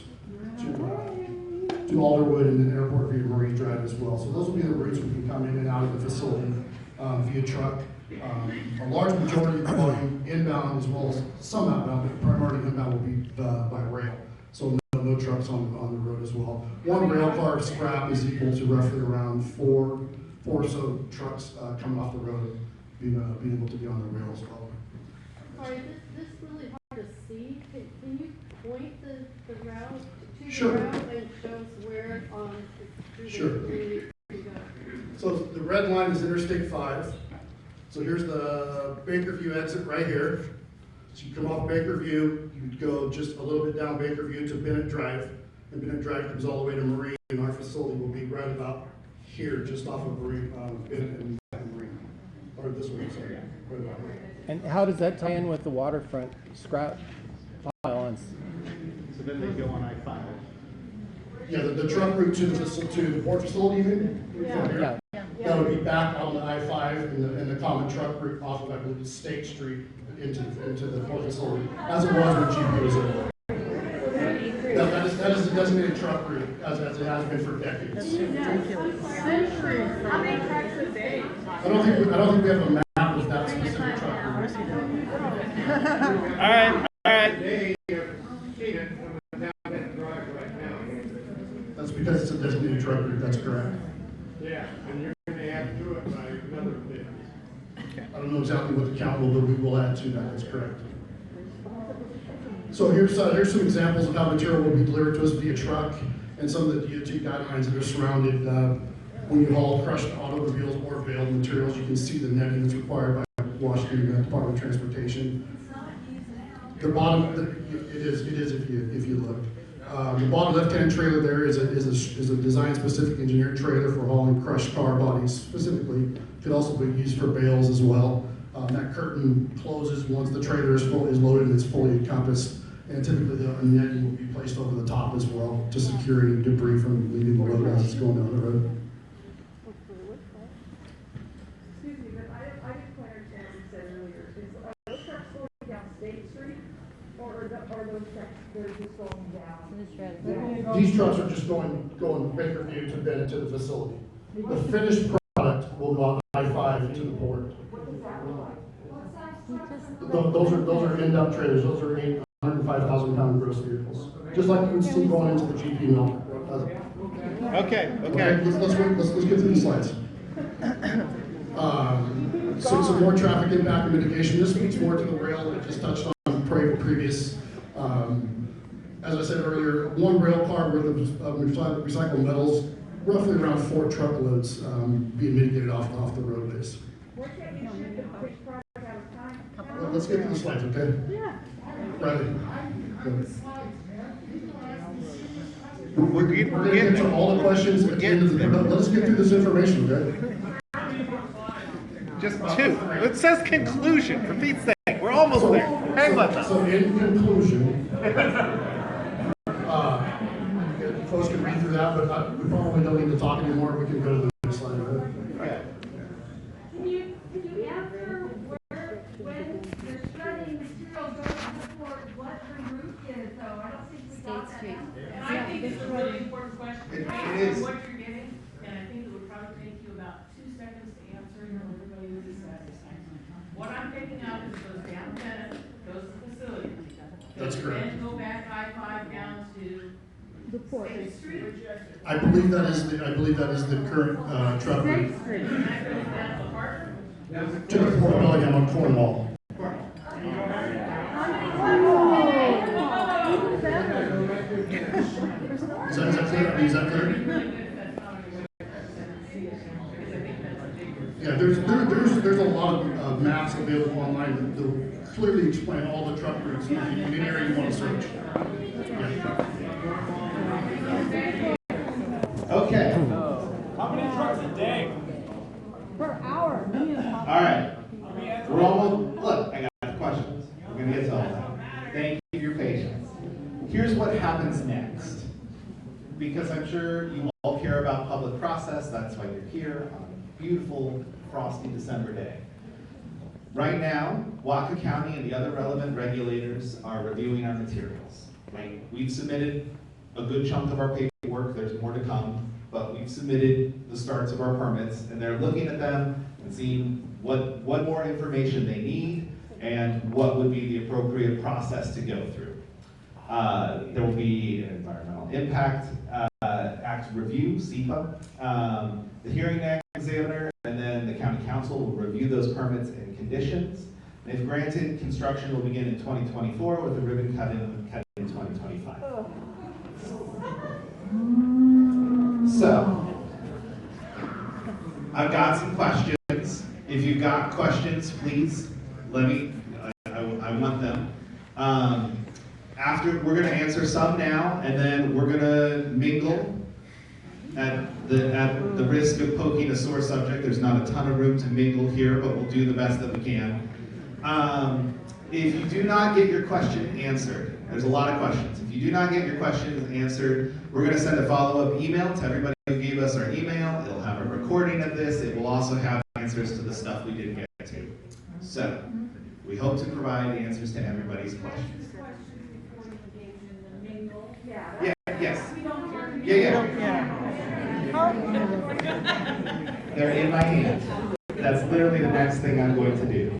Alderwood and then Airport via Marine Drive as well. So those will be the routes we can come in and out of the facility via truck. A large majority of the volume inbound as well as some outbound, but primarily inbound will be by rail. So no trucks on the road as well. One rail car scrap is equal to roughly around four or so trucks coming off the road, being able to be on the rail as well. Sorry, this really hard to see. Can you point the route to Sure. the route and show us where through Sure. the community you go? So the red line is Interstate 5. So here's the Bakerview exit right here. So you come off Bakerview, you go just a little bit down Bakerview to Bennett Drive, and Bennett Drive comes all the way to Marine, and our facility will be right about here, just off of Marine, Bennett and Marine, or this way, sorry, right about here. And how does that tie in with the waterfront scrap pile-ons? So then they go on I-5. Yeah, the truck route to the port facility, you mean? From here? Yeah. That would be back on the I-5 and the common truck route off of, I believe, State Street into the port facility, as it was when GP was in. That is a designated truck route, as it has been for decades. How many trucks a day? I don't think we have a map of that specific truck route. All right. That's because it's a designated truck route, that's correct. Yeah, and you're going to add to it by another bit. I don't know exactly what the count will, but we will add to that, that's correct. So here's some examples of how material will be delivered to us via truck and some of the DOT guidelines that are surrounded when you haul crushed automobiles or baled materials. You can see the netting that's required by Washington Department of Transportation. The bottom, it is if you look. The bottom left-hand trailer there is a design-specific engineered trailer for hauling crushed car bodies specifically. Could also be used for bales as well. That curtain closes once the trailer is loaded and it's fully encompassed. And typically the netting will be placed over the top as well to secure any debris from leaving the load as it's going down the road. Excuse me, but I didn't quite understand what you said earlier. Are those trucks going down State Street, or are those trucks that are just going down? These trucks are just going Bakerview to Bennett to the facility. The finished product will go on I-5 to the port. Those are end-up trailers. Those are 105,000 pound gross vehicles, just like you would see going into the GP mill. Okay, Let's get through the slides. Some more traffic impact and mitigation. This speaks more to the rail that I just touched on previous. As I said earlier, one rail car worth of recycled metals, roughly around 4 truckloads being mitigated off the roadways. We're taking a big project at a time. Well, let's get through the slides, okay? Yeah. Riley. We're We're gonna get to all the questions at the end of the, but let's get through this information, okay? Just 2. It says conclusion, for Pete's sake. We're almost there. Hang with us. So in conclusion, folks can read through that, but we probably don't need to talk anymore. We can go to the next slide, right? Okay. Can you answer where, when the shredding material goes before what the route is, though? I don't think we got that answer. And I think it's a really important question. It I is. know what you're getting, and I think it would probably take you about 2 seconds to answer, and everybody will be satisfied. What I'm picking up is goes down Bennett, goes to the facility. That's correct. Then go back I-5 down to The port. State Street. I believe that is the current truck route Street. And that goes down to Hartford. to the Fort Bellingham on Cornwall. Is that clear? Is that clear? Yeah, there's a lot of maps available online that clearly explain all the truck routes in any area you want to search. Yeah. Okay. How many trucks a day? Per hour. All right. We're almost, look, I got questions. We're going to get to all that. Thank you for your patience. Here's what happens next. Because I'm sure you all care about public process, that's why you're here on a beautiful, frosty December day. Right now, Whatcom County and the other relevant regulators are reviewing our materials. Right? We've submitted a good chunk of our paperwork, there's more to come, but we've submitted the starts of our permits, and they're looking at them and seeing what more information they need and what would be the appropriate process to go through. There will be an Environmental Impact Act review, SEPA, the hearing examiner, and then the county council will review those permits and conditions. And if granted, construction will begin in 2024 with the ribbon cut in 2025. So, I've got some questions. If you've got questions, please let me, I want them. After, we're gonna answer some now, and then we're gonna mingle at the risk of poking a sore subject. There's not a ton of room to mingle here, but we'll do the best that we can. If you do not get your question answered, there's a lot of questions. If you do not get your questions answered, we're gonna send a follow-up email to everybody who gave us our email. It'll have a recording of this. It will also have answers to the stuff we didn't get to. So, we hope to provide answers to everybody's questions. Yeah, yes. Yeah. They're in my hands. That's literally the next thing I'm going to do.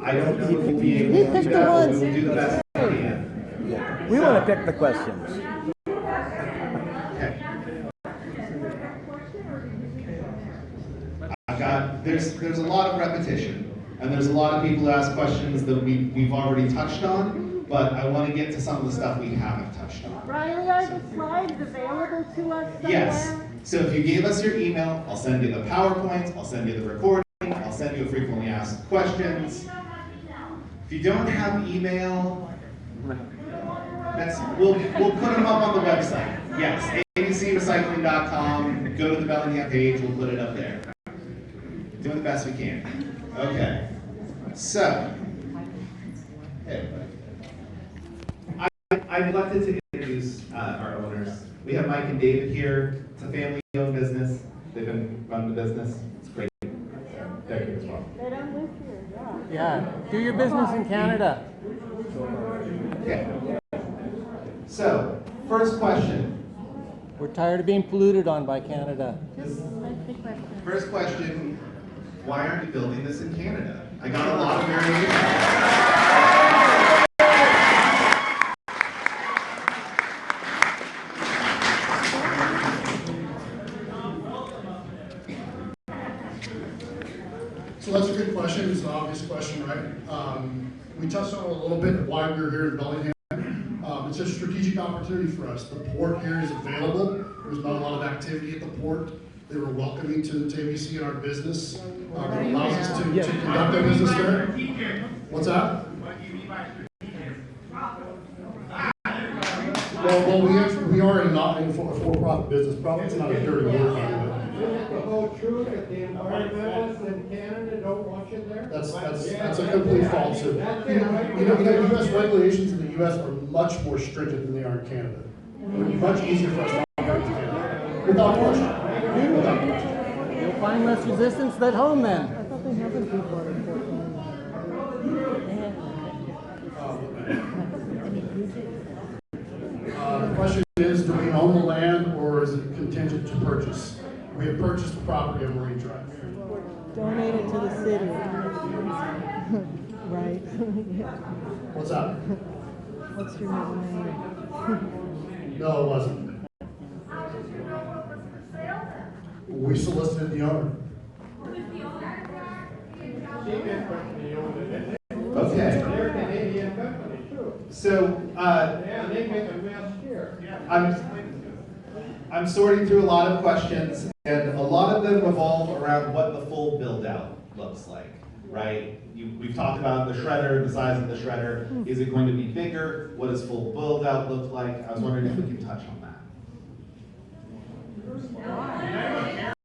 I don't know if we'll be able to do that, but we will do the best we can. We want to pick the questions. Okay. There's a lot of repetition, and there's a lot of people who ask questions that we've already touched on, but I want to get to some of the stuff we haven't touched on. Riley, are the slides available to us somewhere? Yes. So if you gave us your email, I'll send you the PowerPoint, I'll send you the recording, I'll send you a frequently asked questions. If you don't have email, we'll put them up on the website. Yes, abcrecycling.com. Go to the Bellingham page. We'll put it up there. Doing the best we can. Okay. So, hey everybody. I neglected to introduce our owners. We have Mike and David here. It's a family-owned business. They've been running the business. It's great. They're here as well. They don't live here, Yeah, do your business in Canada. Okay. So, first question. We're tired of being polluted on by Canada. First question, why aren't you building this in Canada? I got a lot of variation. So that's a good question. It's an obvious question, right? We touched on it a little bit, why we're here in Bellingham. It's a strategic opportunity for us. The port here is available. There's not a lot of activity at the port. They were welcoming to ABC and our business. It allows us to conduct our business there. What's that? Well, we are not in a for-profit business. Profit's not a dirty word. Isn't it the whole truth that the environmentalists in Canada don't want you there? That's a complete falsehood. U.S. regulations in the U.S. are much more stringent than they are in Canada. It would be much easier for us to operate to Canada. Without question. Without question. You'll find less resistance at home then. I thought they have been people out of Portland. The question is, do we own the land or is it contingent to purchase? We have purchased the property on Marine Drive. Donate it to the city. Right. What's that? What's your middle name? No, it wasn't. We solicited the owner. Okay. They're an Canadian company too. So, Yeah, they make a mess here. I'm sorting through a lot of questions, and a lot of them revolve around what the full build-out looks like, right? We've talked about the shredder, the size of the shredder. Is it going to be bigger? What does full build-out look like? I was wondering if we can touch on that.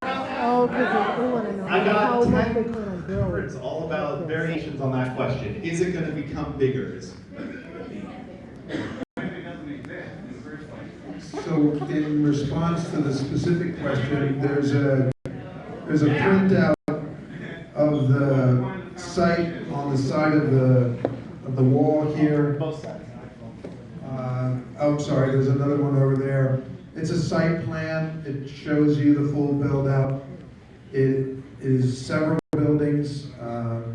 Oh, because we want to know I got how much 10 they plan on building. cards all about variations on that question. Is it going to become bigger? So in response to the specific question, there's a printout of the site on the side of the wall here. Both sides. Oh, sorry, there's another one over there. It's a site plan. It shows you the full build out. It is several buildings.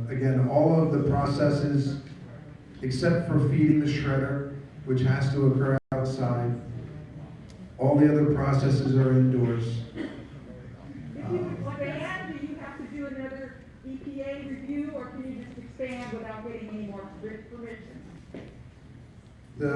Again, all of the processes, except for feeding the shredder, which has to occur outside. All the other processes are indoors. If you expand, do you have to do another EPA review, or can you just expand without getting any more permission? The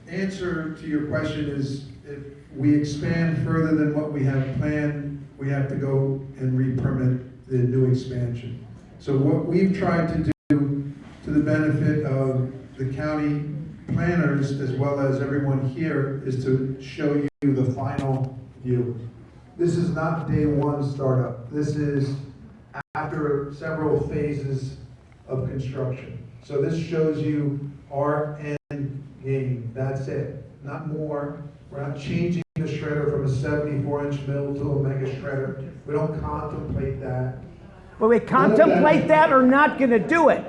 answer to your question is, if we expand further than what we have planned, we have to go and re-permit the new expansion. So what we've tried to do, to the benefit of the county planners as well as everyone here, is to show you the final view. This is not day one startup. This is after several phases of construction. So this shows you our end game. That's it, not more. We're not changing the shredder from a 74-inch mill to a mega shredder. We don't contemplate that. Well, we contemplate that or not going to do it.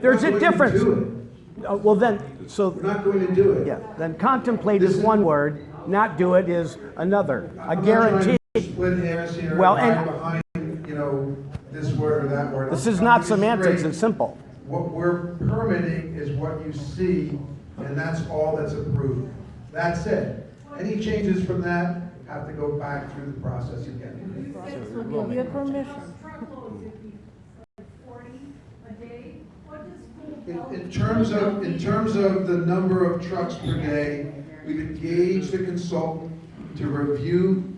There's a difference. Well, then, so we're not going to do it. Yeah, then contemplate is one word, not do it is another. I guarantee. Split hairs here. Well, and behind, you know, this word or that word. This is not semantics and simple. What we're permitting is what you see, and that's all that's approved. That's it. Any changes from that have to go back through the process again. We'll give you permission. In terms of the number of trucks per day, we've engaged a consultant to review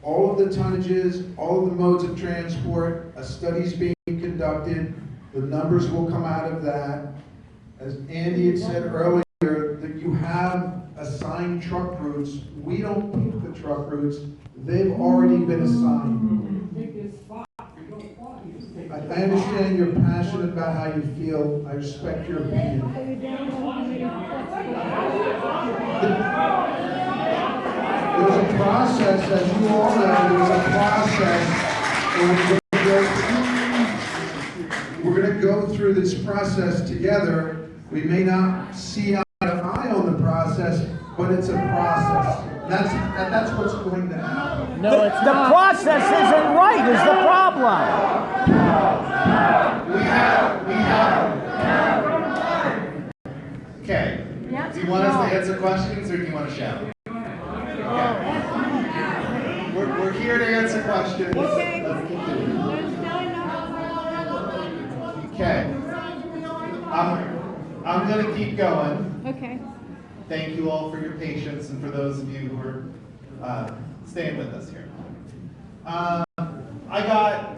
all of the tonnages, all of the modes of transport. A study's being conducted. The numbers will come out of that. As Andy had said earlier, that you have assigned truck routes. We don't pick the truck routes. They've already been assigned. I understand you're passionate about how you feel. I respect your opinion. There's a process, as you all know, there's a process. We're going to go through this process together. We may not see eye to eye on the process, but it's a process. That's what's going to happen. No, it's the process isn't right is the problem. Okay. Do you want us to answer questions or do you want to shout? Okay. We're here to answer questions. Okay. Let's continue. There's I'm gonna keep going. Okay. Thank you all for your patience and for those of you who are staying with us here. I got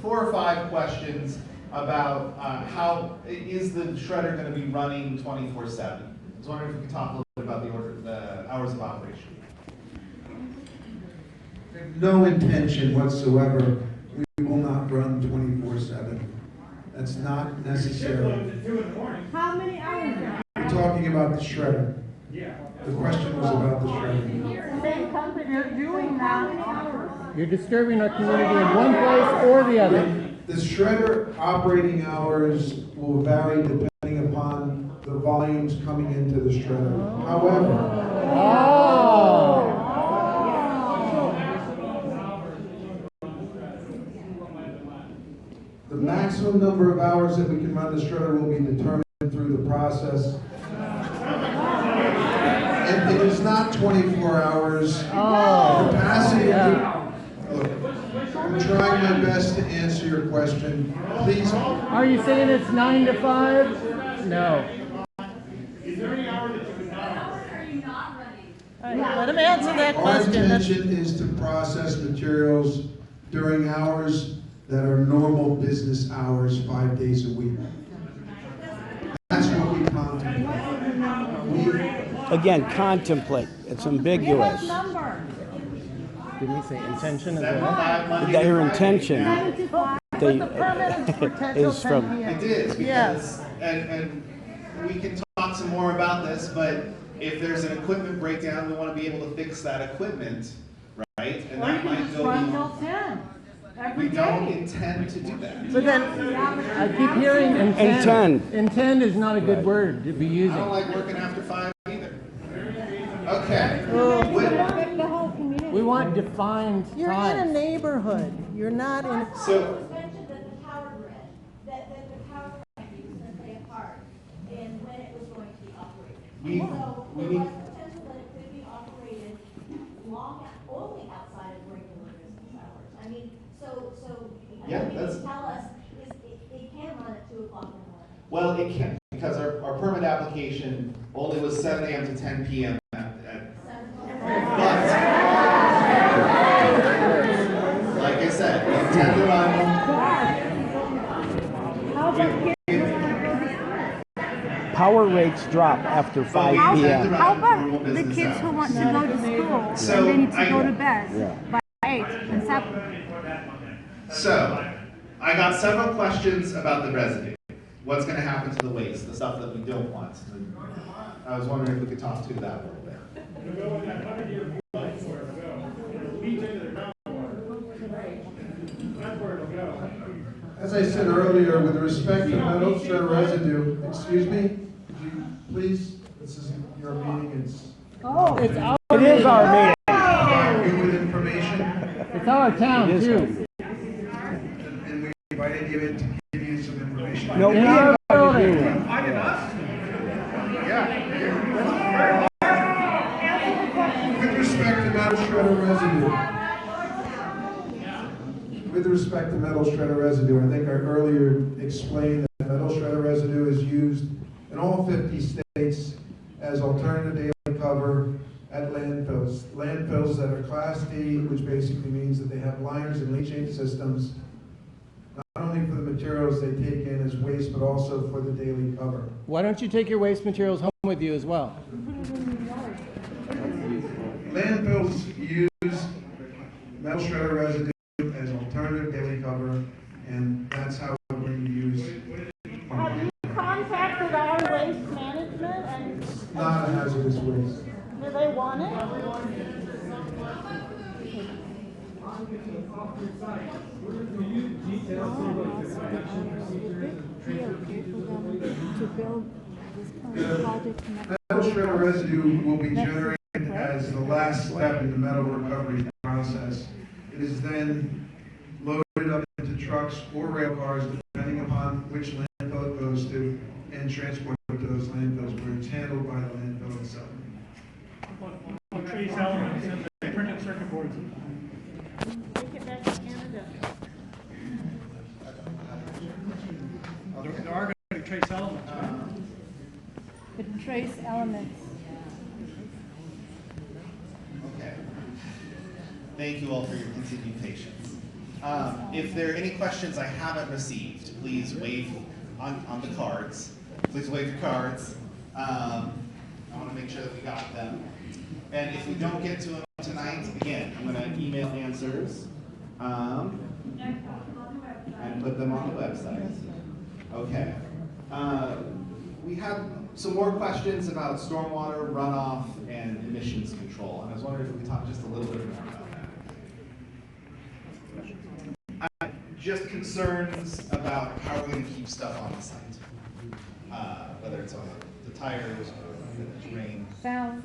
4 or 5 questions about how is the shredder going to be running 24/7. I was wondering if we could talk a little bit about the hours of operation. No intention whatsoever. We will not run 24/7. That's not necessary. How many hours? We're talking about the shredder. Yeah. The question was about the shredder. Same company, you're doing that. You're disturbing our community in one place or the other. The shredder operating hours will vary depending upon the volumes coming into the shredder. However, the maximum number of hours that we can run the shredder will be determined through the process. And it is not 24 hours. Capacity. Look, I'm trying my best to answer your question. Please. Are you saying it's 9 to 5? No. Is there any hour that you would not? Are you not running? Let him answer that Our question. intention is to process materials during hours that are normal business hours, 5 days a week. That's what we contemplate. Again, contemplate. It's ambiguous. Didn't we say intention as 7 to well? 5 Monday That to your Friday. intention they, The permit is for 10 till is from 10 p.m. It is, Yes. because, and we can talk some more about this, but if there's an equipment breakdown, we want to be able to fix that equipment, right? And that might go beyond. 10. We don't intend to do that. But then, I keep hearing intend. Intend. Intend is not a good word to be I using. don't like working after 5 either. Okay. The whole community. We want defined you're in a times. neighborhood. You're not in. So, mentioned that the power grid, that the power company was going to play a part in when it was going to be operated. We- So we there need- was potential that it could be operated only outside of regular business hours. I mean, so, Yeah, I mean, that's- tell us, it can run at 2 o'clock in the morning. well, it can't, because our permit application only was 7 a.m. to 10 p.m. But, like I said, we intend to run. power rates drop after 5 How p.m. How about Normal the business kids who hours. want to go to school So, and they need to I- go to bed by 8 and 7? So, I got several questions about the residue. What's going to happen to the waste, the stuff that we don't want? I was wondering if we could talk to that a little bit. It'll go in that 100-year flood is where it'll go. It'll leach into the groundwater. That's where it'll go. As I said earlier, with respect to metal shred residue, excuse me, could you please, this is your meeting, it's. It's our It is our meeting. Provide you with information, It's our town It is too. and we invited you in to give you some information. No, we In our invited you building. in. With respect to metal shredder residue. With respect to metal shredder residue, I think I earlier explained that metal shredder residue is used in all 50 states as alternative daily cover at landfills. Landfills that are Class D, which basically means that they have liners and leachate systems, not only for the materials they take in as waste, but also for the daily cover. Why don't you take your waste materials home with you as well? Landfills use metal shredder residue as alternative daily cover, and that's how we're going to use. Have you contacted our waste management and It's not a hazardous waste. do they want it? Metal shredder residue will be generated as the last step in the metal recovery process. It is then loaded up into trucks or rail cars, depending upon which landfill it goes to, and transported to those landfills where it's handled by the landfill itself. Trace elements and the printed circuit boards. Take it back to Canada. There are going to be trace elements. trace elements. Okay. Thank you all for your continued patience. If there are any questions I haven't received, please wave on the cards. Please wave your cards. I want to make sure that we got them. And if we don't get to them tonight, again, I'm going to email answers and put them on the website. Okay. We have some more questions about stormwater runoff and emissions control. And I was wondering if we could talk just a little bit more about that. Just concerns about how we're going to keep stuff on the site, whether it's on the tires or the terrain. Sound.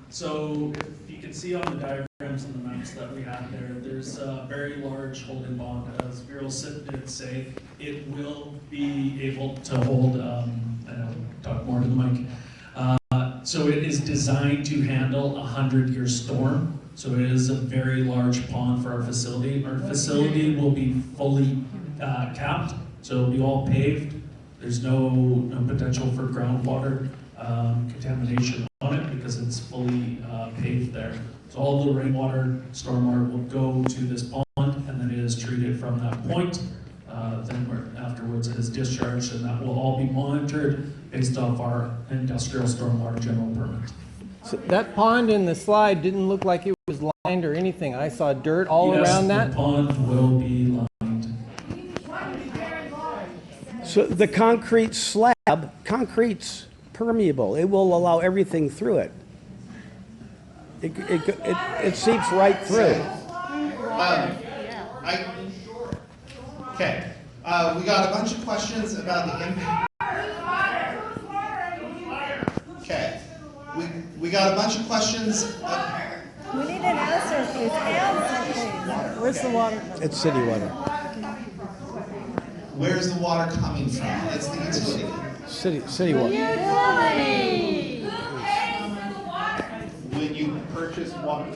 So if you can see on the diagrams and the maps that we have there, there's a very large holding pond. As Viral did say, it will be able to hold, and I'll talk more to the mic. So it is designed to handle a 100-year storm. So it is a very large pond for our facility. Our facility will be fully capped, so it'll be all paved. There's no potential for groundwater contamination on it because it's fully paved there. So all the rainwater, stormwater will go to this pond, and then it is treated from that point. Then afterwards it is discharged, and that will all be monitored based off our industrial stormwater general permit. So that pond in the slide didn't look like it was lined or anything. I saw dirt all around that. The pond will be lined. So the concrete slab, concrete's permeable. It will allow everything through it. It seeps right through. Okay. We got a bunch of questions about the impact. Okay. We got a bunch of questions. We need an answer, please. Answer, please. Where's the water? It's city water. Where's the water coming from? It's the utility. City water. When you purchase water,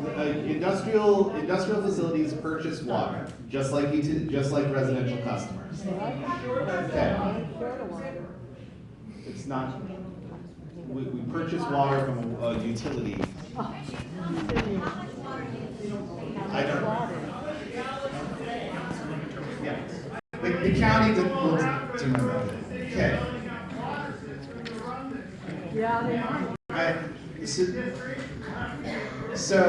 industrial facilities purchase water, just like residential customers. Okay. It's not. We purchase water from a utility. I don't. Yeah. The county will determine that. Okay. So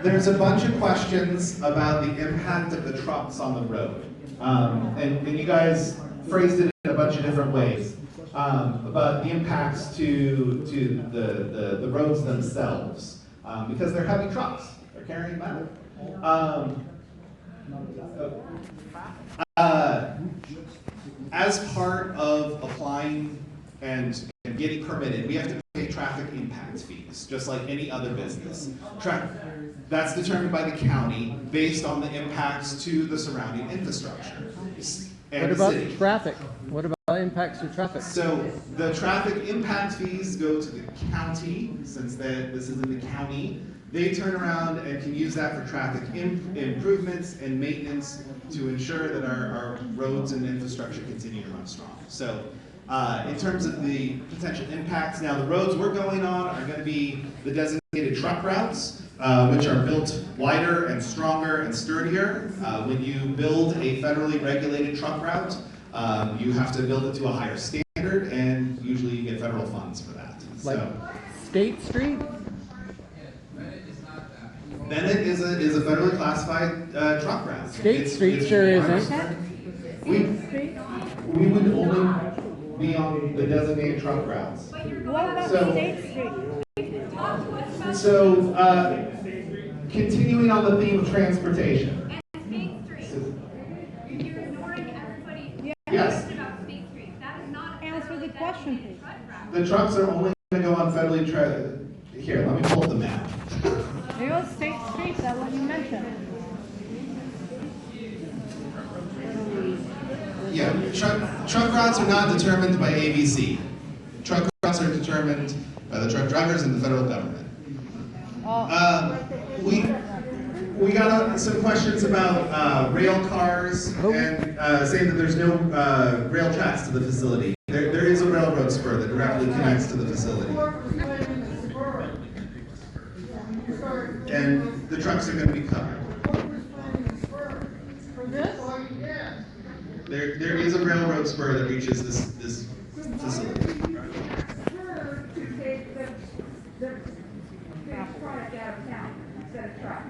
there's a bunch of questions about the impact of the trucks on the road. And you guys phrased it in a bunch of different ways. About the impacts to the roads themselves. Because they're heavy trucks. They're carrying metal. As part of applying and getting permitted, we have to pay traffic impact fees, just like any other business. That's determined by the county based on the impacts to the surrounding infrastructure. And What about city. traffic? What about impacts to traffic? So the traffic impact fees go to the county, since this is in the county. They turn around and can use that for traffic improvements and maintenance to ensure that our roads and infrastructure continue to run strong. So in terms of the potential impacts, now the roads we're going on are going to be the designated truck routes, which are built wider and stronger and sturdier. When you build a federally regulated truck route, you have to build it to a higher standard, and usually you get federal funds for that. Like State Street? Bennett is a federally classified truck route. State Street sure isn't. We would only be on the designated truck routes. What about State Street? So, continuing on the theme of transportation. And State Street. You're ignoring everybody. Yes. About State Street. That is not Answer the question, please. The trucks are only going to go on federally Here, let me pull up the map. It was State Street, that's what you mentioned. Yeah, truck routes are not determined by ABC. Truck routes are determined by the truck drivers and the federal government. we got some questions about rail cars and saying that there's no rail tracks to the facility. There is a railroad spur that directly connects to the facility. And the trucks are going to be covered. For this? There is a railroad spur that reaches this facility. Spur to take the finished product out of town instead of trucks.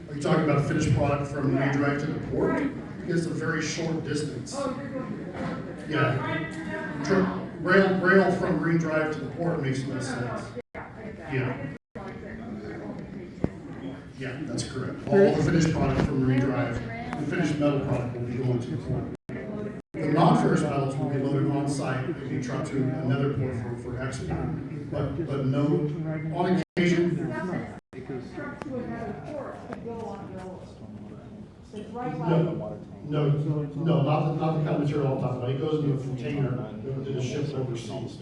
Are you talking about a finished product from Marine Drive to the port? It's a very short distance. Oh, you're going to the port. Yeah. Rail from Marine Drive to the port makes no sense. Yeah. Yeah, that's correct. All the finished product from Marine Drive, the finished metal product will be going to the port. The non-ferrous metals will be loaded on site and be trucked to another port for export. But no, on occasion, Trucks to another port could go on railroad. It's right by. no, not the kind of material I'm talking about. It goes into a container that is shipped overseas.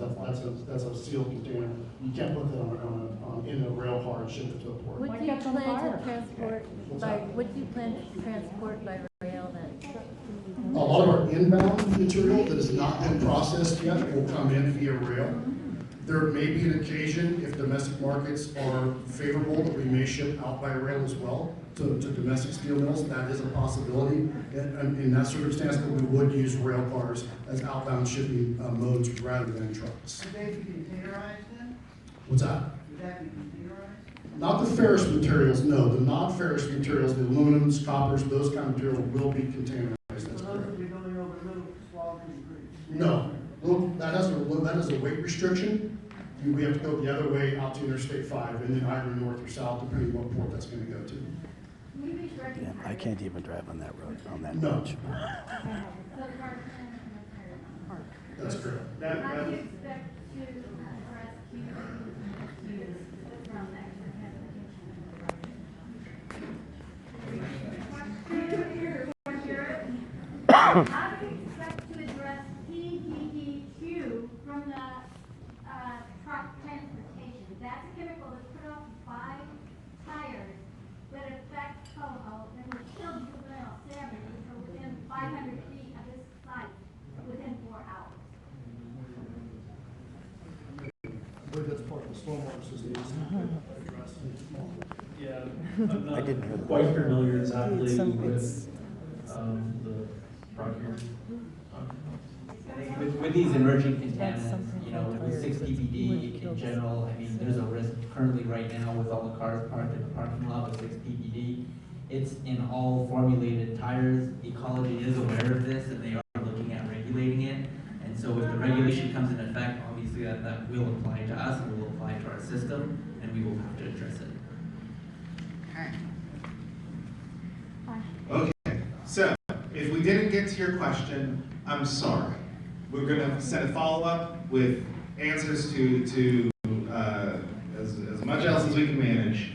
That's a sealed container. You can't put that in a rail car and ship it to a port. What do you plan to transport by, what do you plan to transport by rail then? A lot of our inbound material that has not been processed yet will come in via rail. There may be an occasion, if domestic markets are favorable, that we may ship out by rail as well to domestic steel mills. That is a possibility. In that circumstance, but we would use rail cars as outbound shipping modes rather than trucks. Would they be containerized then? What's that? Would that be containerized? Not the ferrous materials, no. The non-ferrous materials, the aluminums, coppers, those kind of materials will be containerized. That's Those correct. will be going over little swaths of grease. No, that is a weight restriction. We have to go the other way out to Interstate 5 and then either north or south, depending what port that's going to go to. Yeah, I can't even drive on that road, on that No. bridge. That's correct. How do you expect to address QEQs from How do you expect to address PEEQ from the truck transportation? That's a chemical that's put off by tires that affect coho and will kill juvenile salmon if they're within 500 feet of this site within 4 hours. I believe that's part of the stormwater system. Yeah, I'm not I didn't hear that. quite familiar exactly Some- with the procurement. With these emerging That's contaminants, something you know, called with tires 6 that ppd would kill in the general, I mean, there's a risk currently right now with all the cars parked in the parking lot with 6 ppd. It's in all formulated tires. Ecology is aware of this and they are looking at regulating it. And so if the regulation comes in effect, obviously that will apply to us and will apply to our system and we will have to address it. Okay, so if we didn't get to your question, I'm sorry. We're going to send a follow-up with answers to as much else as we can manage.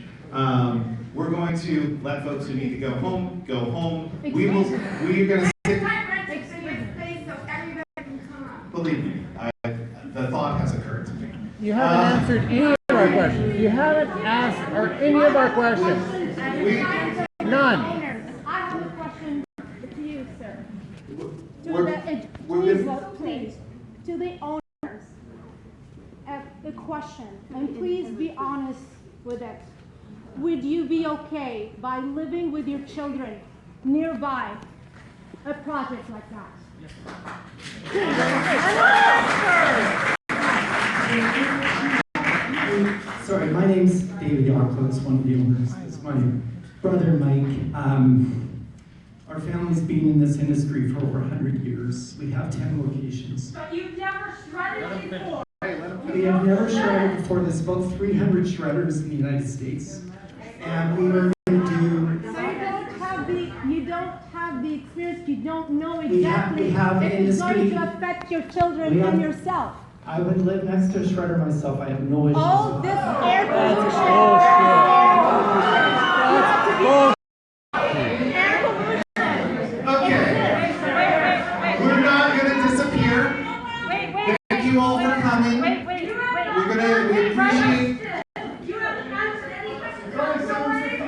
We're going to let folks who need to go home, go home. We're going to sit. Believe me, the thought has occurred to me. You haven't answered any of our questions. You haven't asked or any of our questions. None. I have a question to you, sir. Please, to the owners, the question, and please be honest with it. Would you be okay by living with your children nearby a project like that? Sorry, my name's David Yockel, it's one of the owners. It's my brother Mike. Our family's been in this industry for over 100 years. We have 10 locations. But you've never shredded before. We have never shredded before. There's about 300 shredders in the United States. And we were going to do... So you don't have the experience, you don't know We have exactly if it's industry- going to affect your children and yourself. I would live next to a shredder myself. I have no issues. Oh, this air Okay. We're not going to disappear. Thank you all for coming. We appreciate. You haven't answered any questions.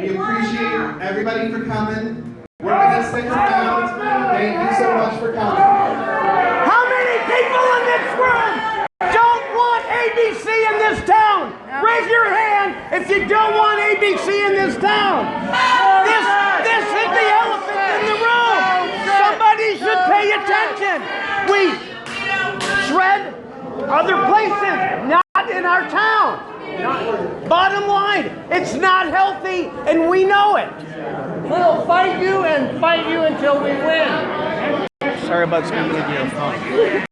We appreciate everybody for coming. We're gonna stick around. Thank you so much for coming. How many people in this room don't want ABC in this town? Raise your hand if you don't want ABC in this town. This is the elephant in the room. Somebody should pay attention. We shred other places, not in our town. Bottom line, it's not healthy, and we know it. We'll fight you and fight you until we win. Sorry about screaming into your phone.